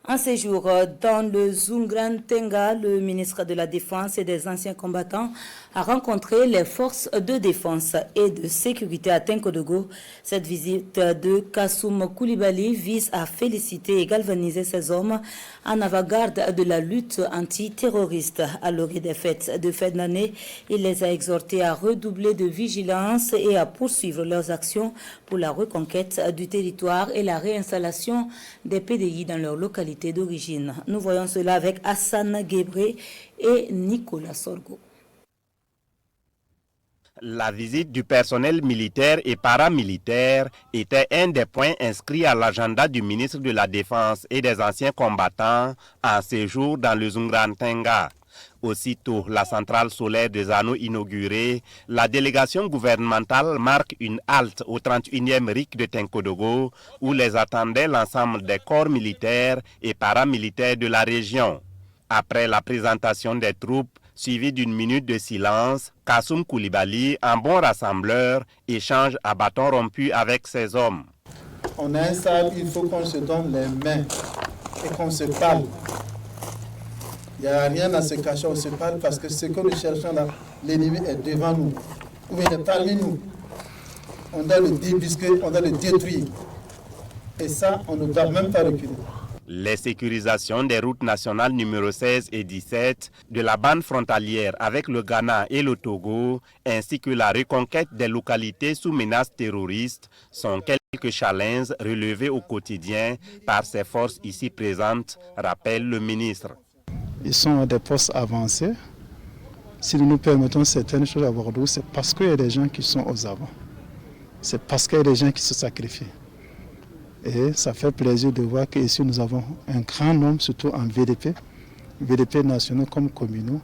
En séjour dans le Zungran Tenga, le ministre de la Défense et des anciens combattants a rencontré les forces de défense et de sécurité à Tenkodogo. Cette visite de Kassoum Koulibaly vise à féliciter et galvaniser ces hommes en avant-garde de la lutte antiterroriste. À l'orée des fêtes de fin d'année, il les a exhortés à redoubler de vigilance et à poursuivre leurs actions pour la reconquête du territoire et la réinstallation des PDI dans leur localité d'origine. Nous voyons cela avec Hassan Gebré et Nicolas Sorgo. La visite du personnel militaire et paramilitaire était un des points inscrits à l'agenda du ministre de la Défense et des anciens combattants en séjour dans le Zungran Tenga. Aussitôt la centrale solaire de Zano inaugurée, la délégation gouvernementale marque une halte au 31e RIC de Tenkodogo où les attendait l'ensemble des corps militaires et paramilitaires de la région. Après la présentation des troupes, suivie d'une minute de silence, Kassoum Koulibaly, un bon rassembleur, échange à bâton rompu avec ses hommes. On a un stade, il faut qu'on se donne les mains et qu'on se parle. Il n'y a rien à se cacher, on se parle parce que ce que nous cherchons là, l'ennemi est devant nous, ou il est parmi nous. On doit le débusquer, on doit le détruire. Et ça, on ne doit même pas reculer. Les sécurisations des routes nationales numéro 16 et 17 de la bande frontalière avec le Ghana et le Togo, ainsi que la reconquête des localités sous menace terroriste, sont quelques challenges relevés au quotidien par ces forces ici présentes, rappelle le ministre. Ils sont à des postes avancés. Si nous nous permettons certaines choses à Bordeaux, c'est parce qu'il y a des gens qui sont aux avant. C'est parce qu'il y a des gens qui se sacrifient. Et ça fait plaisir de voir qu'ici nous avons un grand nombre, surtout en VDP nationaux comme communaux,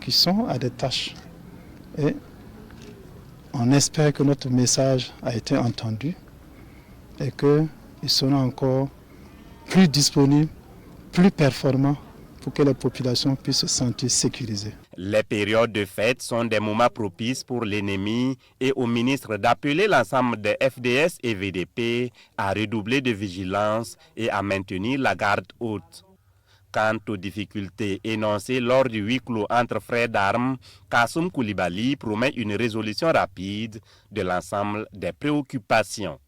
qui sont à des tâches. Et on espère que notre message a été entendu et qu'ils seront encore plus disponibles, plus performants pour que les populations puissent se sentir sécurisées. Les périodes de fête sont des moments propices pour l'ennemi et au ministre d'appeler l'ensemble des FDS et VDP à redoubler de vigilance et à maintenir la garde haute. Quant aux difficultés énoncées lors du huis clos entre frères d'armes, Kassoum Koulibaly promet une résolution rapide de l'ensemble des préoccupations.